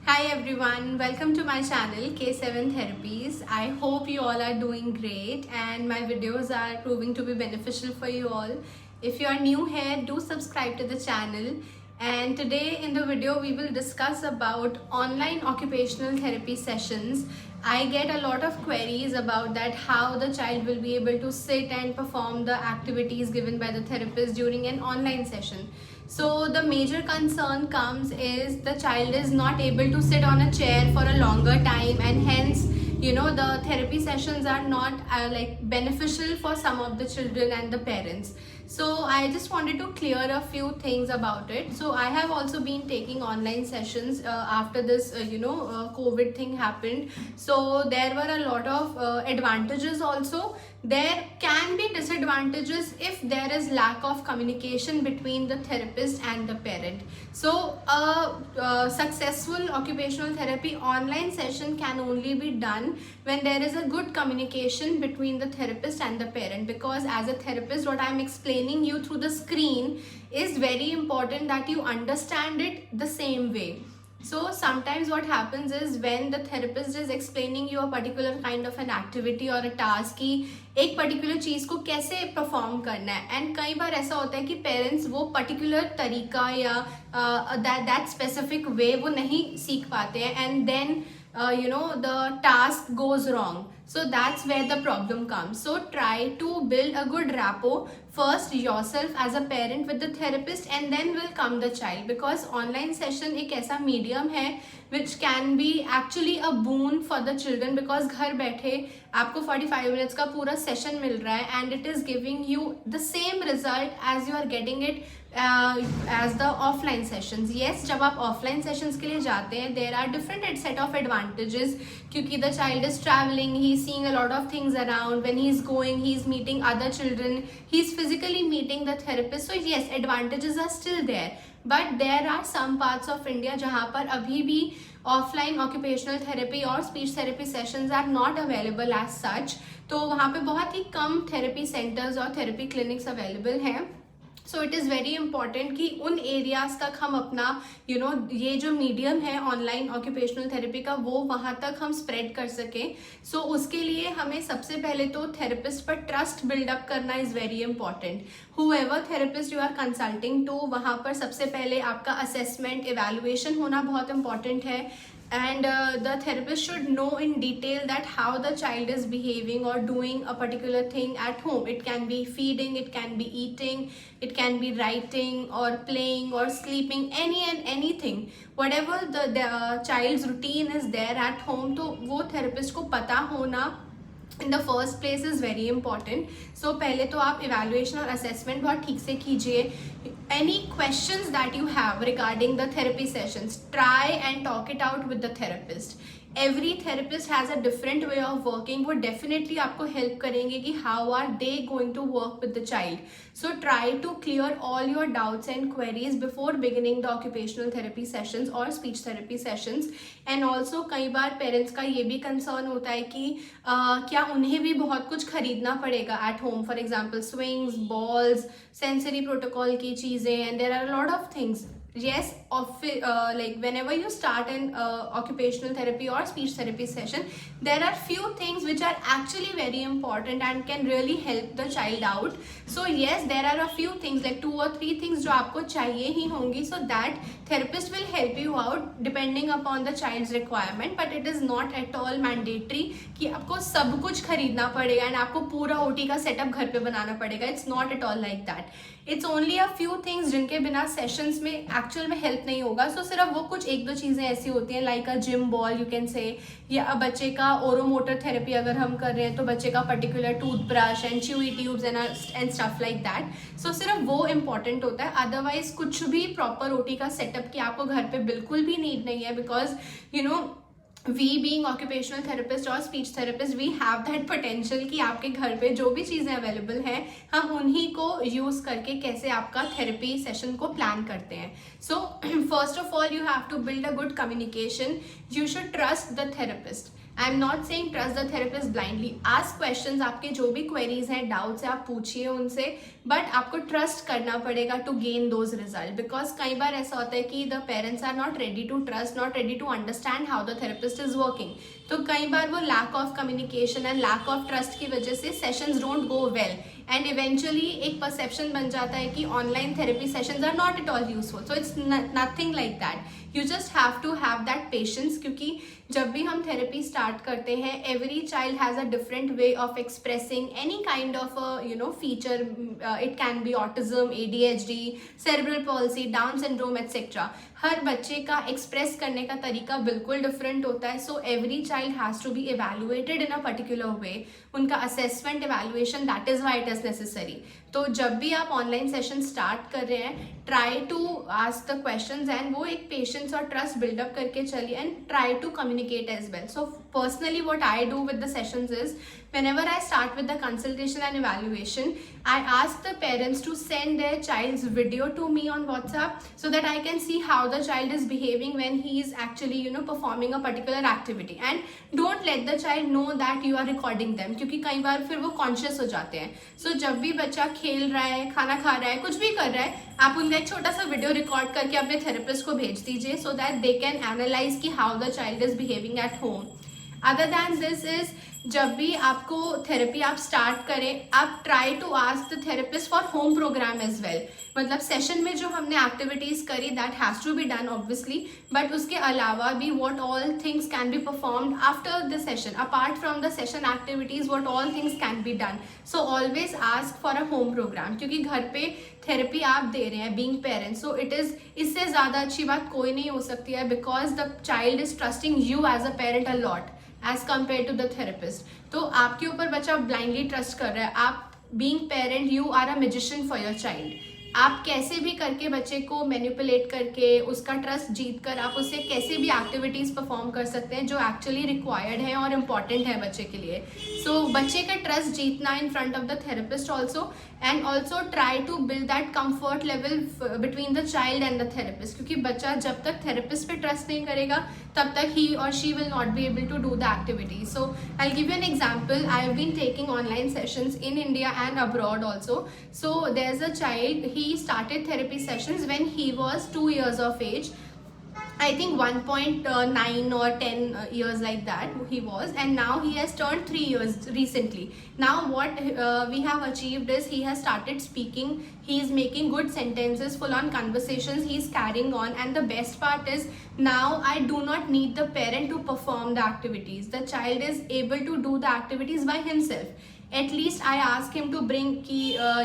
Hi everyone, welcome to my channel K7 Therapies. I hope you all are doing great and my videos are proving to be beneficial for you all. If you are new here, do subscribe to the channel. And today in the video we will discuss about online occupational therapy sessions. I get a lot of queries about that, how the child will be able to sit and perform the activities given by the therapist during an online session. So the major concern comes is the child is not able to sit on a chair for a longer time, and hence the therapy sessions are not beneficial for some of the children and the parents. So I just wanted to clear a few things about it. So I have also been taking online sessions after this COVID thing happened. So there were a lot of advantages also. There can be disadvantages if there is lack of communication between the therapist and the parent. So a successful occupational therapy online session can only be done when there is a good communication between the therapist and the parent, because as a therapist what I am explaining you through the screen is very important that you understand it the same way. So sometimes what happens is when the therapist is explaining you a particular kind of an activity or a task कि एक particular चीज़ को कैसे perform करना है, and कई बार ऐसा होता है कि parents वो particular तरीका या that specific way वो नहीं सीख पाते हैं, and then the task goes wrong. So that's where the problem comes. So try to build a good rapport first yourself as a parent with the therapist, and then will come the child, because online session एक ऐसा medium है which can be actually a boon for the children, because घर बैठे आपको 45 minutes का पूरा session मिल रहा है and it is giving you the same result as you are getting it as the offline sessions. Yes, जब आप offline sessions के लिए जाते हैं there are different set of advantages, क्योंकि the child is traveling, he is seeing a lot of things around, when he is going he is meeting other children, he is physically meeting the therapist. So yes, advantages are still there, but there are some parts of India जहाँ पर अभी भी offline occupational therapy और speech therapy sessions are not available as such. तो वहाँ पे बहुत ही कम therapy centers और therapy clinics available हैं. So it is very important कि उन एरियाज तक हम अपना ये जो मीडियम है ऑनलाइन ऑक्यूपेशनल थेरेपी का वो वहाँ तक हम स्प्रेड कर सकें. सो उसके लिए हमें सबसे पहले तो थेरेपिस्ट पर ट्रस्ट बिल्डअप करना is very important. However therapist you are consulting to, वहाँ पर सबसे पहले आपका असेसमेंट इवैल्यूएशन होना बहुत इंपॉर्टेंट है. And the therapist should know in detail that how the child is behaving or doing a particular thing at home. It can be feeding, it can be eating, it can be writing or playing or sleeping, any and anything. Whatever the child's routine is there at home, तो वो therapist को पता होना in the first place is very important. So पहले तो आप evaluation और assessment बहुत ठीक से कीजिए. Any questions that you have regarding the therapy sessions, try and talk it out with the therapist. Every therapist has a different way of working. वो definitely आपको help करेंगे कि how are they going to work with the child. So try to clear all your doubts and queries before beginning the occupational therapy sessions or speech therapy sessions. And also कई बार parents का ये भी concern होता है कि क्या उन्हें भी बहुत कुछ खरीदना पड़ेगा at home. For example, swings, balls, sensory protocol की चीज़ें, and there are a lot of things. Yes, like whenever you start an occupational therapy or speech therapy session, there are few things which are actually very important and can really help the child out. So yes, there are a few things like 2 or 3 things जो आपको चाहिए ही होंगी, so that therapist will help you out depending upon the child's requirement. But it is not at all mandatory कि आपको सब कुछ खरीदना पड़ेगा and आपको पूरा OT का setup घर पे बनाना पड़ेगा. It's not at all like that. It's only a few things जिनके बिना सेशंस में एक्चुअल में हेल्प नहीं होगा. सो सिर्फ वो कुछ 1-2 चीज़ें ऐसी होती हैं like a gym ball you can say, या बच्चे का ओरोमोटर थेरेपी अगर हम कर रहे हैं तो बच्चे का particular toothbrush and chewy tubes and stuff like that. So सिर्फ वो इम्पॉर्टेंट होता है. अदरवाइज कुछ भी प्रॉपर OT का सेटअप की आपको घर पे बिल्कुल भी नीड नहीं है, because we being occupational therapist और speech therapist, we have that potential कि आपके घर पे जो भी चीज़ें अवेलेबल हैं हम उन्हीं को यूज़ करके कैसे आपका थेरेपी सेशन को प्लान करते हैं. So first of all you have to build a good communication. You should trust the therapist. I am not saying trust the therapist blindly, ask questions, आपके जो भी क्वेरीज हैं, डाउट्स हैं, आप पूछिए उनसे, बट आपको ट्रस्ट करना पड़ेगा to gain those result, because कई बार ऐसा होता है कि the parents are not ready to trust, not ready to understand how the therapist is working. तो कई बार वो lack of communication and lack of trust की वजह से sessions don't go well, and eventually एक परसेप्शन बन जाता है कि online therapy sessions are not at all useful. So it's nothing like that, you just have to have that patience, क्योंकि जब भी हम थेरेपी स्टार्ट करते हैं, every child has a different way of expressing any kind of feature, it can be autism, ADHD, cerebral palsy, down syndrome etcetera. हर बच्चे का express करने का तरीका बिल्कुल डिफरेंट होता है, so every child has to be evaluated in a particular way, उनका assessment evaluation, that is why it is necessary. तो जब भी आप ऑनलाइन सेशन स्टार्ट कर रहे हैं, try to ask the questions and वो एक पेशेंस और ट्रस्ट बिल्डअप करके चलिए, and try to communicate as well. So personally what I do with the sessions is, whenever I start with the consultation and evaluation, I ask the parents to send their child's video to me on WhatsApp so that I can see how the child is behaving when he is actually performing a particular activity, and don't let the child know that you are recording them, क्योंकि कई बार फिर वो conscious हो जाते हैं। So जब भी बच्चा खेल रहा है, खाना खा रहा है, कुछ भी कर रहा है, आप उनका एक छोटा सा वीडियो रिकॉर्ड करके अपने थेरेपिस्ट को भेज दीजिए, so that they can analyze कि how the child is behaving at home। Other than this is, जब भी आपको थेरेपी आप स्टार्ट करें, आप try to ask the therapist for home programme as well. मतलब सेशन में जो हमने एक्टिविटीज करी, that has to be done obviously, but उसके अलावा भी what all things can be performed after the session, apart from the session activities, what all things can be done. So always ask for a home programme, क्योंकि घर पे therapy आप दे रहे हैं being parents, so it is, इससे ज़्यादा अच्छी बात कोई नहीं हो सकती है, because the child is trusting you as a parent a lot as compare to the therapist. तो आपके ऊपर बच्चा ब्लाइंडली ट्रस्ट कर रहा है, आप being parent you are a magician for your child. आप कैसे भी करके बच्चे को मैनिपुलेट करके, उसका ट्रस्ट जीत कर, आप उससे कैसे भी एक्टिविटीज परफॉर्म कर सकते हैं जो एक्चुअली रिक्वायर्ड है और इम्पॉर्टेंट है बच्चे के लिए। सो बच्चे का ट्रस्ट जीतना in front of the therapist also, and also try to build that comfort level between the child and the therapist, क्योंकि बच्चा जब तक थेरेपिस्ट पे ट्रस्ट नहीं करेगा तब तक ही और she will not be able to do the activity. So I will give you an example, I have been taking online sessions in India and abroad also. So there is a child, he started therapy sessions when he was 2 years of age, I think 1.9 or 10 years like that he was, and now he has turned 3 years recently. Now what we have achieved is he has started speaking, he is making good sentences, full on conversations he is carrying on, and the best part is now I do not need the parent to perform the activities, the child is able to do the activities by himself। At least I ask him to bring कि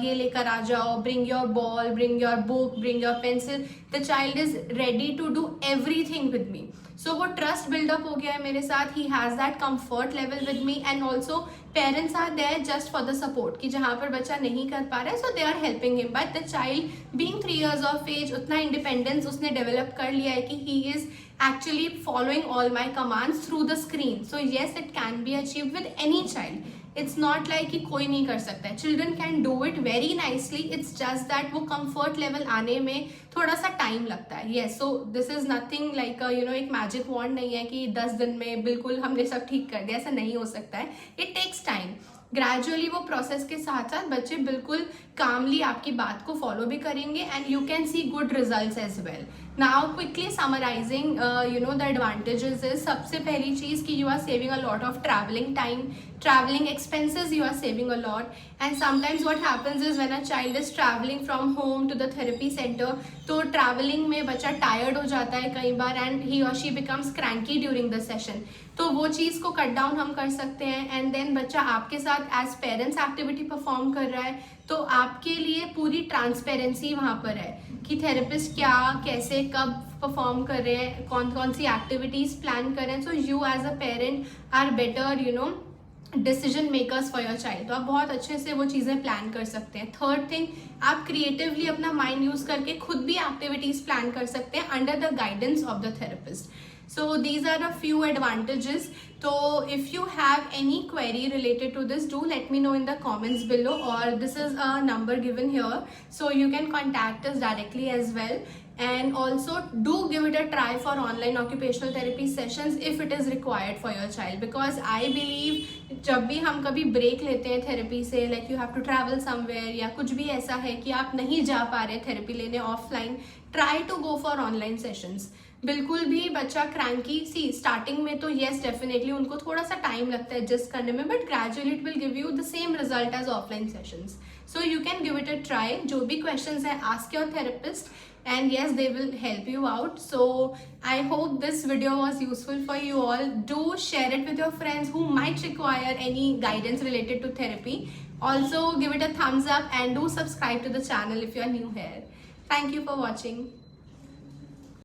ये लेकर आ जाओ, bring your ball, bring your book, bring your pencil, the child is ready to do everything with me। So वो trust build up हो गया है मेरे साथ, he has that comfort level with me, and also parents are there just for the support कि जहाँ पर बच्चा नहीं कर पा रहा है, so they are helping him, but the child being 3 years of age, उतना independence उसने develop कर लिया है कि he is actually following all my commands through the screen। So yes, it can be achieved with any child, it's not like कि कोई नहीं कर सकता है, children can do it very nicely, it's just that वो comfort level आने में थोड़ा सा टाइम लगता है। yes, so this is nothing like एक magic wand नहीं है कि 10 दिन में बिल्कुल हमने सब ठीक कर दिया, ऐसा नहीं हो सकता है, it takes time। ग्रेजुअली वो प्रोसेस के साथ साथ बच्चे बिल्कुल कामली आपकी बात को फॉलो भी करेंगे, and you can see good results as well. Now quickly summarising the advantages is, सबसे पहली चीज़ कि you are saving a lot of travelling time, travelling expenses you are saving a lot, and sometimes what happens is when a child is traveling from home to the therapy center, तो travelling में बच्चा tired हो जाता है कई बार, and he और she becomes cranky during the session, तो वो चीज़ को कट डाउन हम कर सकते हैं, एंड देन बच्चा आपके साथ एज पेरेंट्स एक्टिविटी परफॉर्म कर रहा है, तो आपके लिए पूरी ट्रांसपेरेंसी वहाँ पर है कि थेरेपिस्ट क्या, कैसे, कब परफॉर्म कर रहे हैं, कौन कौन सी एक्टिविटीज़ प्लान कर रहे हैं। So you as a parent are better decision makers for your child, तो आप बहुत अच्छे से वो चीज़ें प्लान कर सकते हैं। थर्ड थिंग, आप क्रिएटिवली अपना माइंड यूज़ करके खुद भी एक्टिविटीज़ प्लान कर सकते हैं under the guidance of the therapist. So these are a few advantages. So if you have any query related to this, do let me know in the comments below, or this is a number given here, so you can contact us directly as well. and also do give it a try for online occupational therapy sessions if it is required for your child, because I believe जब भी हम कभी break लेते हैं therapy से, like you have to travel somewhere या कुछ भी ऐसा है कि आप नहीं जा पा रहे थेरेपी लेने offline, try to go for online sessions. बिल्कुल भी बच्चा क्रैंकी, सी स्टार्टिंग में तो येस डेफिनेटली उनको थोड़ा सा टाइम लगता है एडजस्ट करने में, but gradually it will give you the same result as offline sessions. So you can give it a try. जो भी questions है, ask your therapist, and yes, they will help you out. So I hope this video was useful for you all. Do share it with your friends who might require any guidance related to therapy. Also give it a thumbs up and do subscribe to the channel if you are new here. Thank you for watching.